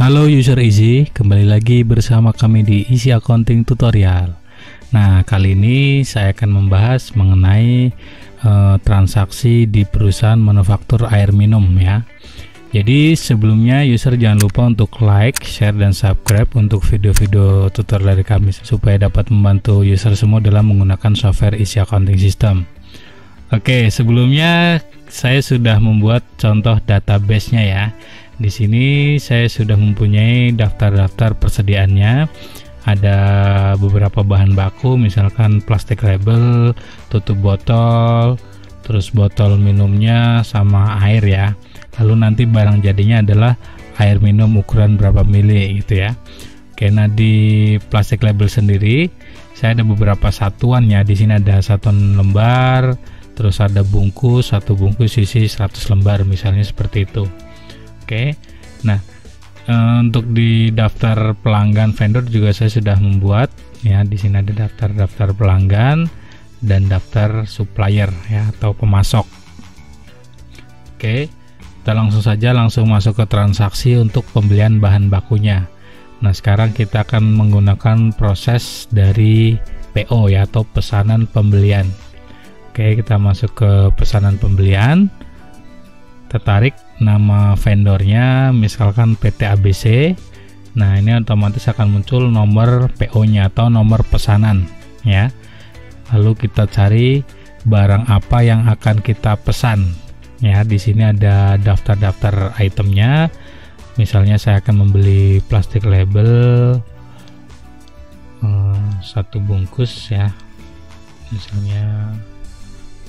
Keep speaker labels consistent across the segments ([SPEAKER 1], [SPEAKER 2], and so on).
[SPEAKER 1] Halo user Easy, kembali lagi bersama kami di Easy Accounting Tutorial. Nah, kali ini saya akan membahas mengenai transaksi di perusahaan manufaktur air minum ya. Jadi sebelumnya user jangan lupa untuk like, share, dan subscribe untuk video-video tutorial dari kami supaya dapat membantu user semua dalam menggunakan software Easy Accounting System. Oke, sebelumnya saya sudah membuat contoh database-nya ya. Di sini saya sudah mempunyai daftar-daftar persediaannya. Ada beberapa bahan baku, misalkan plastik label, tutup botol, terus botol minumnya sama air ya. Lalu nanti barang jadinya adalah air minum ukuran berapa mili gitu ya. Oke, nah di plastik label sendiri saya ada beberapa satuan ya. Di sini ada satuan lembar, terus ada bungkus, satu bungkus isi 100 lembar misalnya seperti itu. Oke, nah untuk di daftar pelanggan vendor juga saya sudah membuat ya. Di sini ada daftar pelanggan dan daftar supplier ya atau pemasok. Oke, kita langsung masuk ke transaksi untuk pembelian bahan bakunya. Nah, sekarang kita akan menggunakan proses dari PO ya atau pesanan pembelian. Oke, kita masuk ke pesanan pembelian. Tertarik nama vendornya misalkan PT ABC. Nah, ini otomatis akan muncul nomor PO-nya atau nomor pesanan ya. Lalu kita cari barang apa yang akan kita pesan ya. Di sini ada daftar-daftar itemnya. Misalnya saya akan membeli plastik label satu bungkus ya, misalnya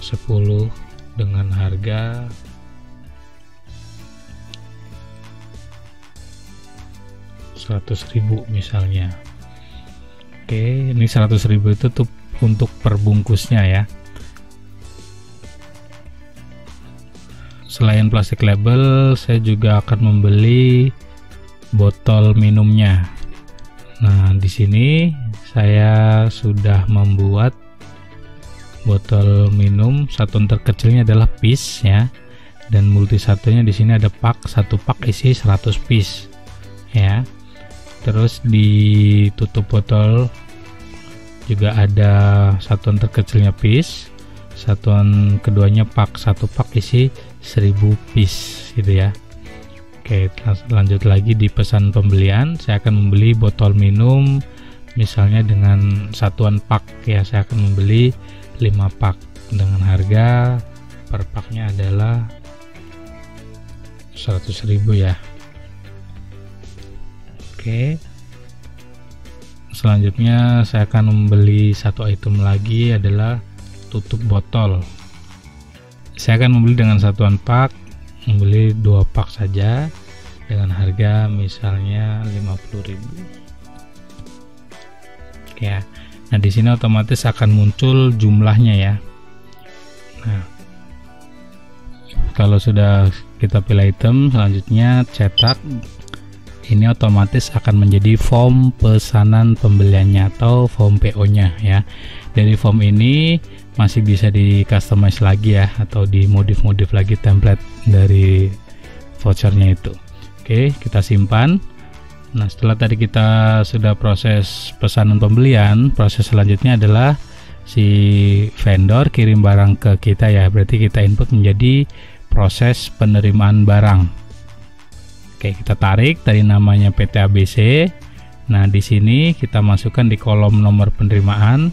[SPEAKER 1] 10 dengan harga 100.000 misalnya. Oke, ini 100.000 itu tuh untuk perbungkusnya ya. Selain plastik label, saya juga akan membeli botol minumnya. Nah, di sini saya sudah membuat botol minum. Satuan terkecilnya adalah piece ya. Dan multi satunya di sini ada pak, satu pak isi 100 piece ya. Terus di tutup botol juga ada satuan terkecilnya piece, satuan keduanya pak, satu pak isi 1000 piece gitu ya. Oke, lanjut lagi di pesan pembelian. Saya akan membeli botol minum misalnya dengan satuan pak ya. Saya akan membeli 5 pak dengan harga per paknya adalah 100.000 ya. Oke, selanjutnya saya akan membeli satu item lagi adalah tutup botol. Saya akan membeli dengan satuan pak, membeli 2 pak saja dengan harga misalnya 50.000. Oke ya. Nah, di sini otomatis akan muncul jumlahnya ya. Nah, kalau sudah kita pilih item, selanjutnya cetak. Ini otomatis akan menjadi form pesanan pembeliannya atau form PO-nya ya. Dari form ini masih bisa di customize lagi ya, atau dimodif lagi template dari vouchernya itu. Oke, kita simpan. Nah, setelah tadi kita sudah proses pesanan pembelian, proses selanjutnya adalah si vendor kirim barang ke kita ya. Berarti kita input menjadi proses penerimaan barang. Oke, kita tarik dari namanya PT ABC. Nah, di sini kita masukkan di kolom nomor penerimaan.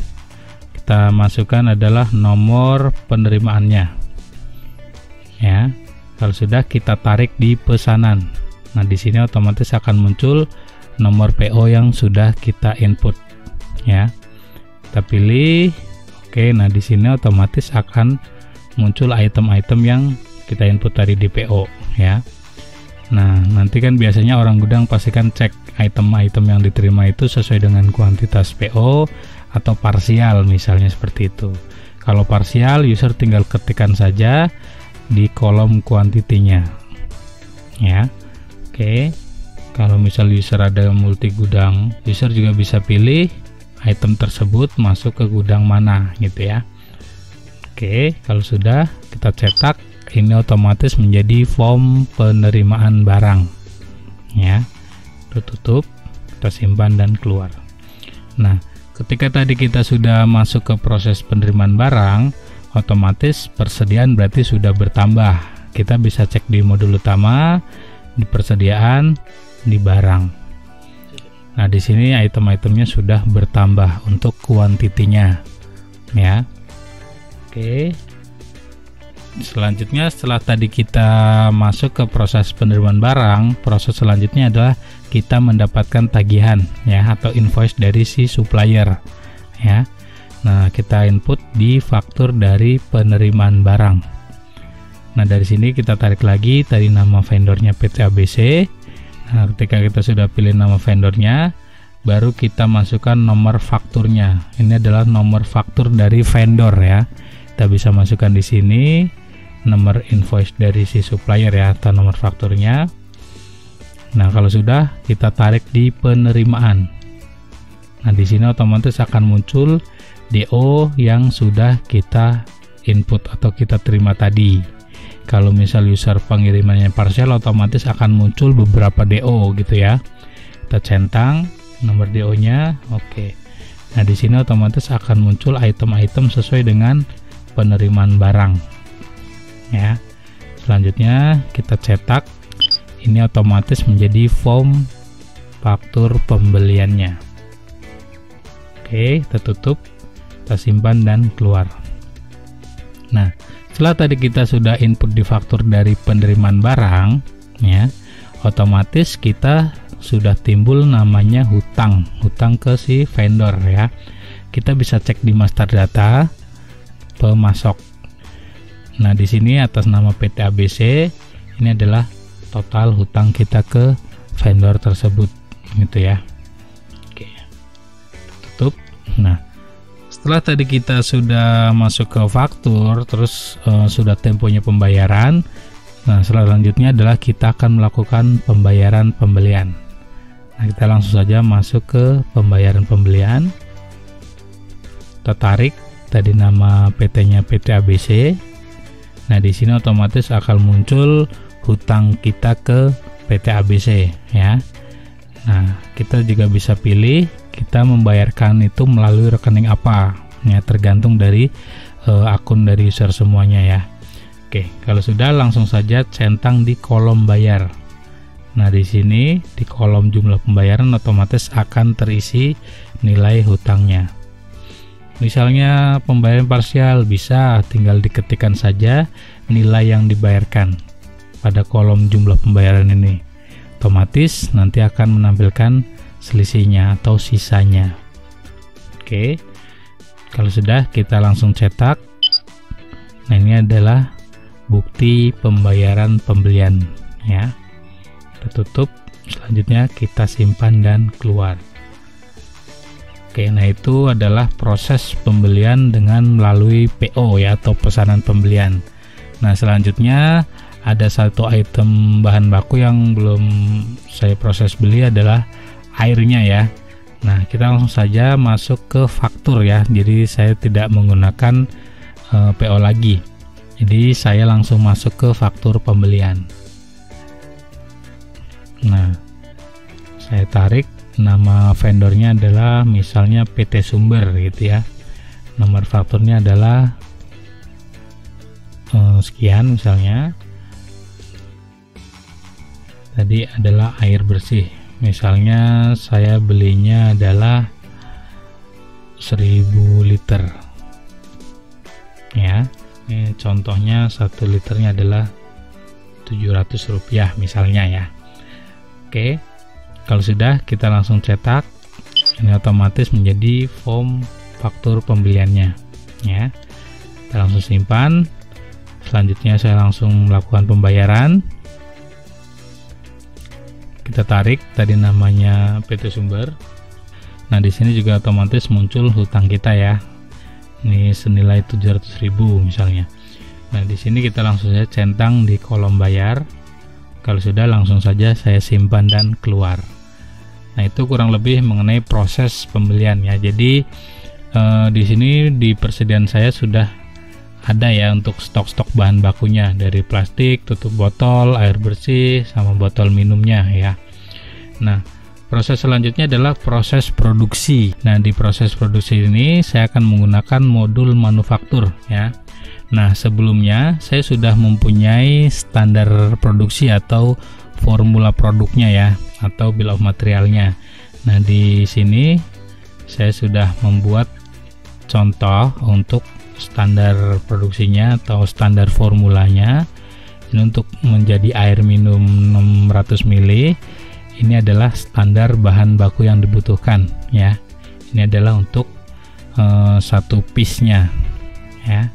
[SPEAKER 1] Kita masukkan adalah nomor penerimaannya. Ya. Kalau sudah, kita tarik di pesanan. Nah, di sini otomatis akan muncul nomor PO yang sudah kita input. Ya. Kita pilih. Oke, nah di sini otomatis akan muncul item-item yang kita input tadi di PO ya. Nah, nanti kan biasanya orang gudang pastikan cek item-item yang diterima itu sesuai dengan kuantitas PO atau parsial misalnya seperti itu. Kalau parsial, user tinggal ketikkan saja di kolom kuantitinya ya. Oke, kalau misal user ada multi gudang, user juga bisa pilih item tersebut masuk ke gudang mana gitu ya. Oke, kalau sudah kita cetak, ini otomatis menjadi form penerimaan barang ya. Tutup, kita simpan dan keluar. Nah, ketika tadi kita sudah masuk ke proses penerimaan barang, otomatis persediaan berarti sudah bertambah. Kita bisa cek di modul utama, di persediaan, di barang. Nah, di sini item-itemnya sudah bertambah untuk kuantitinya, ya. Oke. Selanjutnya, setelah tadi kita masuk ke proses penerimaan barang, proses selanjutnya adalah kita mendapatkan tagihan, ya, atau invoice dari si supplier, ya. Nah, kita input di faktur dari penerimaan barang. Nah, dari sini kita tarik lagi tadi nama vendornya PT ABC. Nah, ketika kita sudah pilih nama vendornya, baru kita masukkan nomor fakturnya. Ini adalah nomor faktur dari vendor, ya. Kita bisa masukkan di sini nomor invoice dari si supplier, ya, atau nomor fakturnya. Nah, kalau sudah, kita tarik di penerimaan. Nah, di sini otomatis akan muncul DO yang sudah kita input atau kita terima tadi. Kalau misal user pengirimannya parsial, otomatis akan muncul beberapa DO gitu, ya. Kita centang nomor DO-nya, oke. Nah, di sini otomatis akan muncul item-item sesuai dengan penerimaan barang, ya. Selanjutnya kita cetak, ini otomatis menjadi form faktur pembeliannya. Oke, kita tutup, kita simpan dan keluar. Nah, setelah tadi kita sudah input di faktur dari penerimaan barang, ya, otomatis kita sudah timbul namanya hutang ke si vendor, ya. Kita bisa cek di master data pemasok. Nah, di sini atas nama PT ABC, ini adalah total hutang kita ke vendor tersebut, gitu, ya. Oke, tutup. Nah, setelah tadi kita sudah masuk ke faktur, terus sudah temponya pembayaran. Nah, selanjutnya adalah kita akan melakukan pembayaran pembelian. Nah, kita langsung saja masuk ke pembayaran pembelian. Kita tarik tadi nama PT-nya PT ABC. Nah, di sini otomatis akan muncul hutang kita ke PT ABC, ya. Nah, kita juga bisa pilih kita membayarkan itu melalui rekening apa, ya, tergantung dari akun dari user semuanya, ya. Oke, kalau sudah langsung saja centang di kolom bayar. Nah, di sini di kolom jumlah pembayaran otomatis akan terisi nilai hutangnya. Misalnya pembayaran parsial, bisa tinggal diketikkan saja nilai yang dibayarkan pada kolom jumlah pembayaran ini. Otomatis nanti akan menampilkan selisihnya atau sisanya. Oke, kalau sudah kita langsung cetak. Nah, ini adalah bukti pembayaran pembelian, ya. Kita tutup, selanjutnya kita simpan dan keluar. Oke, nah itu adalah proses pembelian dengan melalui PO, ya, atau pesanan pembelian. Nah, selanjutnya ada satu item bahan baku yang belum saya proses beli, adalah airnya, ya. Nah, kita langsung saja masuk ke faktur, ya. Jadi saya tidak menggunakan PO lagi. Jadi saya langsung masuk ke faktur pembelian. Nah, saya tarik nama vendornya adalah misalnya PT Sumber, gitu, ya. Nomor fakturnya adalah sekian misalnya. Tadi adalah air bersih. Misalnya saya belinya adalah 1000 liter. Ya. Ini contohnya 1 liternya adalah Rp700 misalnya, ya. Oke. Kalau sudah, kita langsung cetak. Ini otomatis menjadi form faktur pembeliannya, ya. Kita langsung simpan. Selanjutnya saya langsung melakukan pembayaran. Kita tarik tadi namanya PT Sumber. Nah, di sini juga otomatis muncul hutang kita, ya. Ini senilai 700.000 misalnya. Nah, di sini kita langsung saja centang di kolom bayar. Kalau sudah, langsung saja saya simpan dan keluar. Nah, itu kurang lebih mengenai proses pembelian, ya. Jadi di sini di persediaan saya sudah ada, ya, untuk stok-stok bahan bakunya, dari plastik, tutup botol, air bersih, sama botol minumnya, ya. Nah, Proses selanjutnya adalah proses produksi. Nah, di proses produksi ini saya akan menggunakan modul manufaktur ya. Nah, sebelumnya saya sudah mempunyai standar produksi atau formula produknya ya, atau bill of materialnya. Nah, di sini saya sudah membuat contoh untuk standar produksinya atau standar formulanya. Ini untuk menjadi air minum 600 ml. Ini adalah standar bahan baku yang dibutuhkan ya. Ini adalah untuk satu piece-nya ya.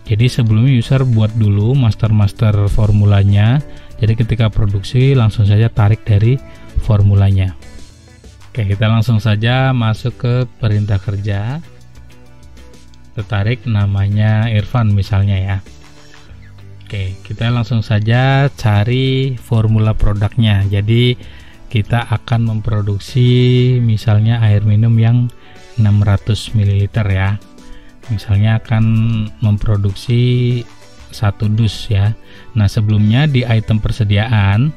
[SPEAKER 1] Jadi sebelumnya user buat dulu master formulanya. Jadi ketika produksi langsung saja tarik dari formulanya. Oke, kita langsung saja masuk ke perintah kerja. Kita tarik namanya Irfan misalnya ya. Oke, kita langsung saja cari formula produknya. Jadi kita akan memproduksi misalnya air minum yang 600 ml ya. Misalnya akan memproduksi 1 dus ya. Nah, sebelumnya di item persediaan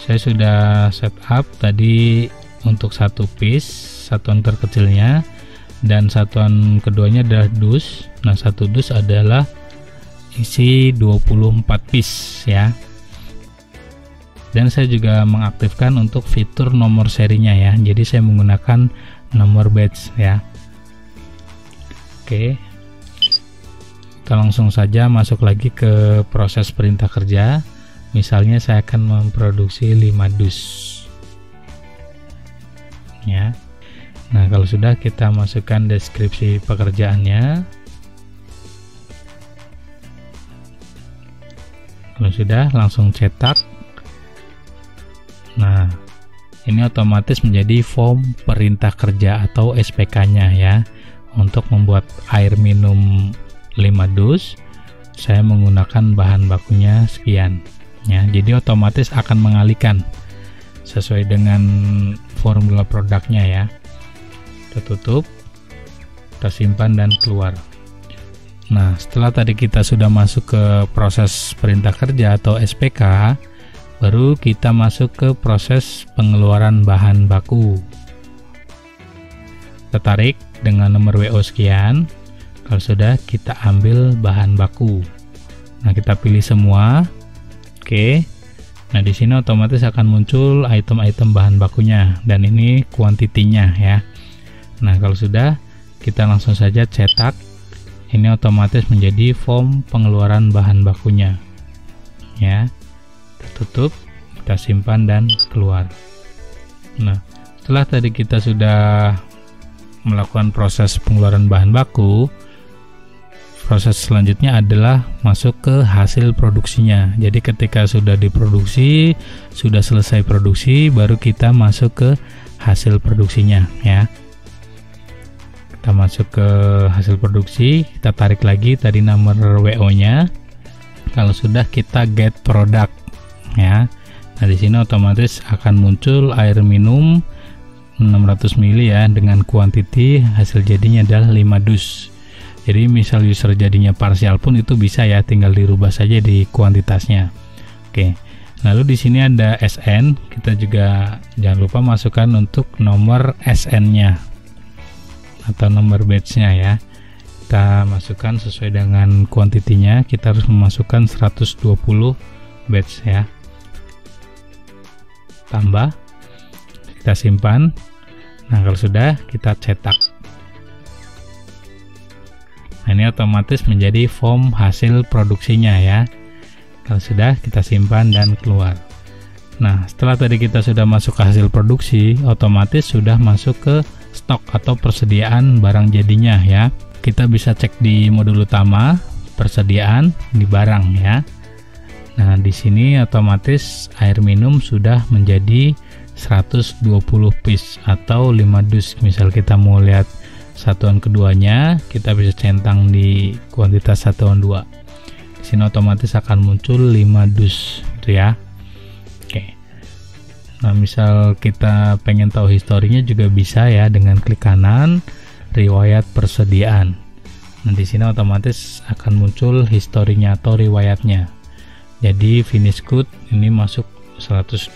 [SPEAKER 1] saya sudah setup tadi untuk 1 piece, satuan terkecilnya, dan satuan keduanya adalah dus. Nah, 1 dus adalah isi 24 piece ya. Dan saya juga mengaktifkan untuk fitur nomor serinya ya. Jadi saya menggunakan nomor batch ya. Oke, kita langsung saja masuk lagi ke proses perintah kerja. Misalnya saya akan memproduksi 5 dus ya. Nah, kalau sudah, kita masukkan deskripsi pekerjaannya. Kalau sudah, langsung cetak. Nah, ini otomatis menjadi form perintah kerja atau SPK-nya ya. Untuk membuat air minum 5 dus, saya menggunakan bahan bakunya sekian ya. Jadi otomatis akan mengalihkan sesuai dengan formula produknya ya. Kita tutup, kita simpan dan keluar. Nah, setelah tadi kita sudah masuk ke proses perintah kerja atau SPK, baru kita masuk ke proses pengeluaran bahan baku. Kita tarik dengan nomor WO sekian. Kalau sudah, kita ambil bahan baku. Nah, kita pilih semua. Oke. Nah, di sini otomatis akan muncul item-item bahan bakunya dan ini kuantitinya ya. Nah, kalau sudah, kita langsung saja cetak. Ini otomatis menjadi form pengeluaran bahan bakunya ya. Tutup, kita simpan dan keluar. Nah, setelah tadi kita sudah melakukan proses pengeluaran bahan baku, proses selanjutnya adalah masuk ke hasil produksinya. Jadi ketika sudah diproduksi, sudah selesai produksi, baru kita masuk ke hasil produksinya ya. Kita masuk ke hasil produksi, kita tarik lagi tadi nomor WO nya. Kalau sudah, kita get product ya. Nah, di sini otomatis akan muncul air minum 600 ml ya, dengan kuantiti hasil jadinya adalah 5 dus. Jadi misal user jadinya parsial pun itu bisa ya, tinggal dirubah saja di kuantitasnya. Oke. Lalu di sini ada SN, kita juga jangan lupa masukkan untuk nomor SN-nya atau nomor batch-nya ya. Kita masukkan sesuai dengan kuantitinya, kita harus memasukkan 120 batch ya. Tambah, kita simpan. Nah, kalau sudah, kita cetak. Nah, ini otomatis menjadi form hasil produksinya ya. Kalau sudah, kita simpan dan keluar. Nah, setelah tadi kita sudah masuk ke hasil produksi, otomatis sudah masuk ke stok atau persediaan barang jadinya ya. Kita bisa cek di modul utama persediaan di barang ya. Nah, di sini otomatis air minum sudah menjadi 120 piece atau 5 dus. Misal kita mau lihat satuan keduanya, kita bisa centang di kuantitas satuan 2. Di sini otomatis akan muncul 5 dus gitu ya. Oke. Nah, misal kita pengen tahu historinya juga bisa ya, dengan klik kanan riwayat persediaan. Nah, di sini otomatis akan muncul historinya atau riwayatnya. Jadi finish good ini masuk 120.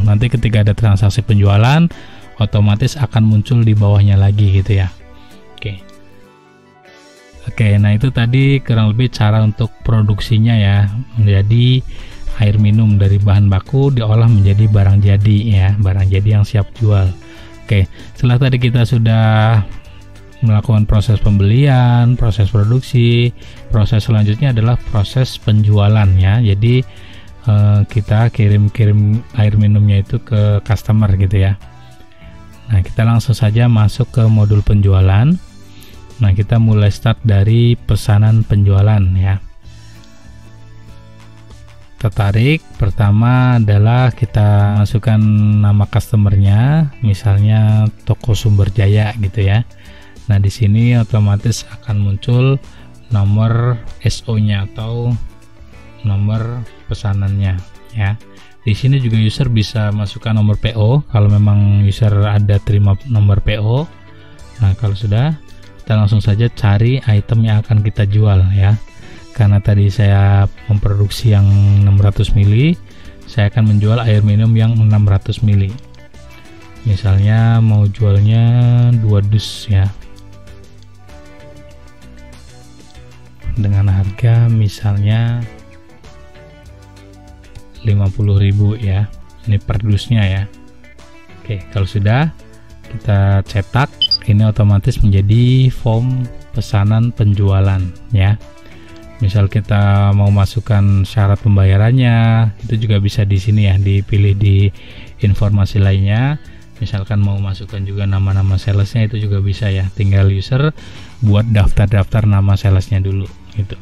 [SPEAKER 1] Nanti ketika ada transaksi penjualan otomatis akan muncul di bawahnya lagi gitu ya. Oke, nah itu tadi kurang lebih cara untuk produksinya ya, menjadi air minum dari bahan baku diolah menjadi barang jadi ya, barang jadi yang siap jual. Oke, setelah tadi kita sudah melakukan proses pembelian, proses produksi, proses selanjutnya adalah proses penjualan ya. Jadi kita kirim air minumnya itu ke customer gitu ya. Nah, kita langsung saja masuk ke modul penjualan. Nah, kita mulai start dari pesanan penjualan ya. Tertarik, pertama adalah kita masukkan nama customernya, misalnya Toko Sumber Jaya gitu ya. Nah, di sini otomatis akan muncul nomor SO-nya atau nomor pesanannya ya. Di sini juga user bisa masukkan nomor PO kalau memang user ada terima nomor PO. Nah, kalau sudah, kita langsung saja cari item yang akan kita jual ya. Karena tadi saya memproduksi yang 600 ml, saya akan menjual air minum yang 600 ml. Misalnya mau jualnya 2 dus ya, dengan harga misalnya 50.000 ya, ini per dusnya ya. Oke, kalau sudah kita cetak, ini otomatis menjadi form pesanan penjualan ya. Misal kita mau masukkan syarat pembayarannya, itu juga bisa di sini ya, dipilih di informasi lainnya. Misalkan mau masukkan juga nama-nama salesnya, itu juga bisa ya, tinggal user buat daftar-daftar nama salesnya dulu gitu.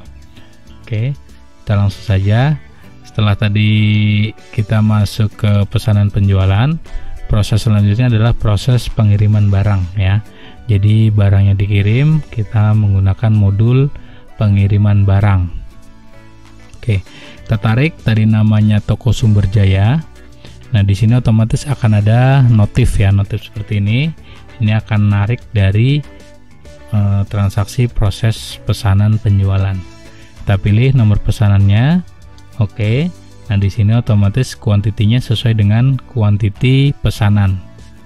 [SPEAKER 1] Oke, kita langsung saja. Setelah tadi kita masuk ke pesanan penjualan, proses selanjutnya adalah proses pengiriman barang ya. Jadi barangnya dikirim, kita menggunakan modul pengiriman barang. Oke, kita tarik tadi namanya Toko Sumber Jaya. Nah, di sini otomatis akan ada notif ya, notif seperti ini. Ini akan narik dari transaksi proses pesanan penjualan. Kita pilih nomor pesanannya. Oke. Nah, di sini otomatis kuantitinya sesuai dengan kuantiti pesanan.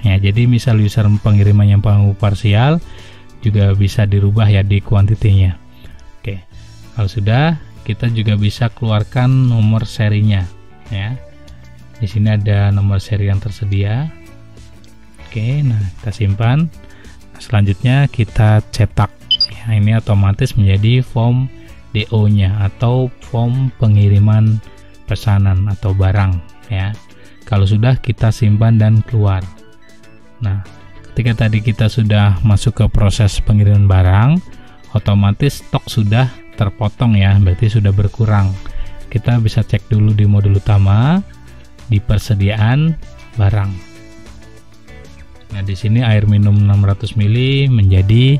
[SPEAKER 1] Ya, jadi misal user pengiriman yang parsial juga bisa dirubah ya di kuantitinya. Oke. Kalau sudah, kita juga bisa keluarkan nomor serinya ya. Di sini ada nomor seri yang tersedia. Oke, nah kita simpan. Nah, selanjutnya kita cetak. Ya, ini otomatis menjadi form DO-nya atau form pengiriman pesanan atau barang ya. Kalau sudah, kita simpan dan keluar. Nah, ketika tadi kita sudah masuk ke proses pengiriman barang, otomatis stok sudah terpotong ya, berarti sudah berkurang. Kita bisa cek dulu di modul utama di persediaan barang. Nah, di sini air minum 600 ml menjadi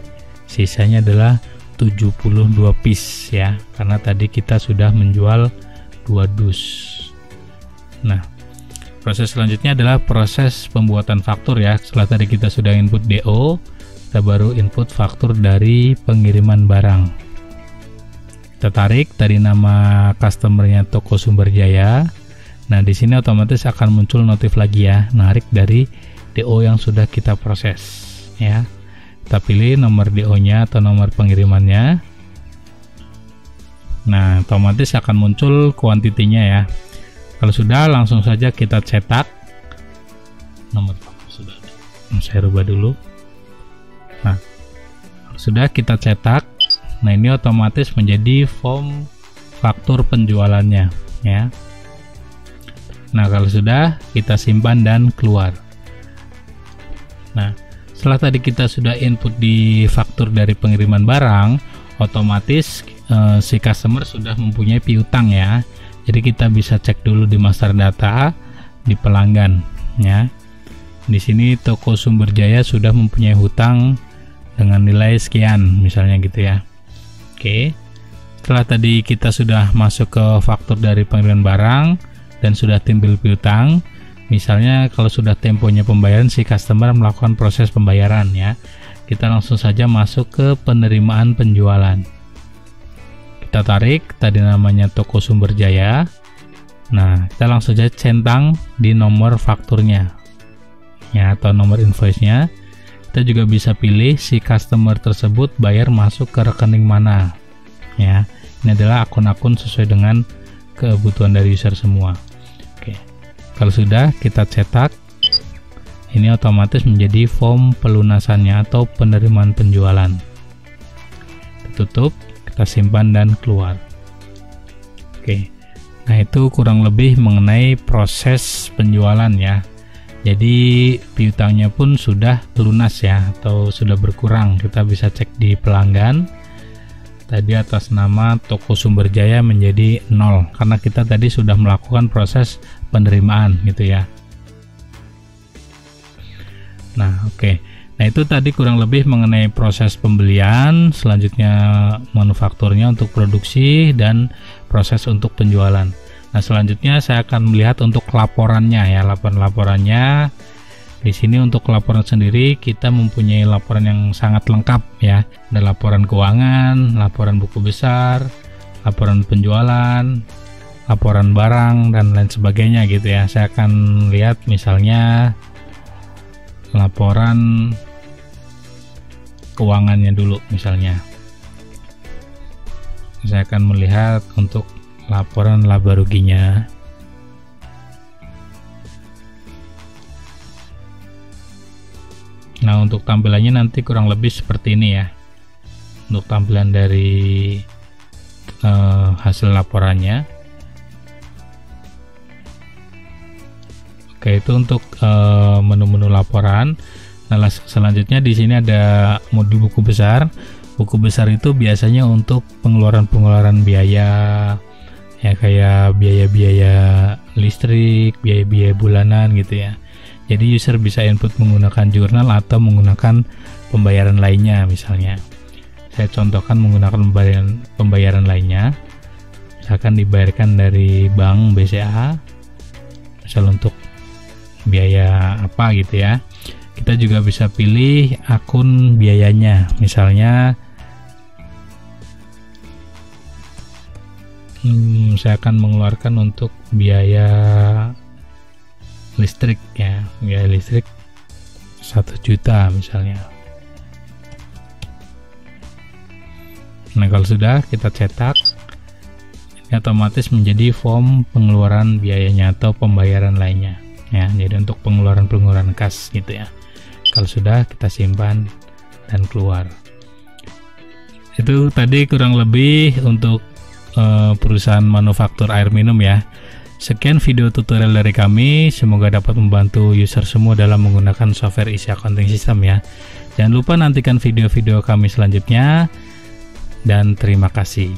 [SPEAKER 1] sisanya adalah 72 piece ya, karena tadi kita sudah menjual 2 dus. Nah, proses selanjutnya adalah proses pembuatan faktur ya. Setelah tadi kita sudah input DO, kita baru input faktur dari pengiriman barang. Kita tarik tadi nama customernya Toko Sumber Jaya. Nah, di sini otomatis akan muncul notif lagi ya, narik dari DO yang sudah kita proses ya. Kita pilih nomor DO-nya atau nomor pengirimannya. Nah, otomatis akan muncul kuantitinya ya. Kalau sudah, langsung saja kita cetak. Nomor sudah ada. Saya rubah dulu. Nah, kalau sudah kita cetak. Nah, ini otomatis menjadi form faktur penjualannya ya. Nah, kalau sudah, kita simpan dan keluar. Nah, setelah tadi kita sudah input di faktur dari pengiriman barang, otomatis si customer sudah mempunyai piutang ya. Jadi kita bisa cek dulu di master data di pelanggan ya. Di sini Toko Sumber Jaya sudah mempunyai hutang dengan nilai sekian misalnya gitu ya. Oke. Setelah tadi kita sudah masuk ke faktur dari pengiriman barang dan sudah timbul piutang, misalnya kalau sudah temponya pembayaran, si customer melakukan proses pembayaran ya, kita langsung saja masuk ke penerimaan penjualan. Kita tarik tadi namanya Toko Sumber Jaya. Nah, kita langsung saja centang di nomor fakturnya ya, atau nomor invoice-nya. Kita juga bisa pilih si customer tersebut bayar masuk ke rekening mana ya. Ini adalah akun-akun sesuai dengan kebutuhan dari user semua. Oke, kalau sudah kita cetak, ini otomatis menjadi form pelunasannya atau penerimaan penjualan. Kita tutup, kita simpan dan keluar. Oke, nah itu kurang lebih mengenai proses penjualan ya. Jadi piutangnya pun sudah lunas ya, atau sudah berkurang. Kita bisa cek di pelanggan. Tadi atas nama Toko Sumber Jaya menjadi 0 karena kita tadi sudah melakukan proses penerimaan gitu ya. Nah, oke. Nah, itu tadi kurang lebih mengenai proses pembelian, selanjutnya manufakturnya untuk produksi dan proses untuk penjualan. Nah, selanjutnya saya akan melihat untuk laporannya ya, laporannya. Di sini untuk laporan sendiri kita mempunyai laporan yang sangat lengkap ya. Ada laporan keuangan, laporan buku besar, laporan penjualan, laporan barang dan lain sebagainya gitu ya. Saya akan lihat misalnya laporan keuangannya dulu misalnya. Saya akan melihat untuk laporan laba ruginya. Nah, untuk tampilannya nanti kurang lebih seperti ini ya. Untuk tampilan dari hasil laporannya. Oke, itu untuk menu-menu laporan. Nah, selanjutnya di sini ada modul buku besar. Buku besar itu biasanya untuk pengeluaran biaya ya, kayak biaya-biaya listrik, biaya-biaya bulanan gitu ya. Jadi user bisa input menggunakan jurnal atau menggunakan pembayaran lainnya misalnya. Saya contohkan menggunakan pembayaran lainnya. Misalkan dibayarkan dari bank BCA, misal untuk biaya apa gitu ya. Kita juga bisa pilih akun biayanya, misalnya saya akan mengeluarkan untuk biaya listrik ya, biaya listrik 1 juta misalnya. Nah, kalau sudah kita cetak, ini otomatis menjadi form pengeluaran biayanya atau pembayaran lainnya ya. Jadi untuk pengeluaran kas gitu ya. Kalau sudah kita simpan dan keluar. Itu tadi kurang lebih untuk perusahaan manufaktur air minum ya. Sekian video tutorial dari kami, semoga dapat membantu user semua dalam menggunakan software Easy Accounting System ya. Jangan lupa nantikan video-video kami selanjutnya dan terima kasih.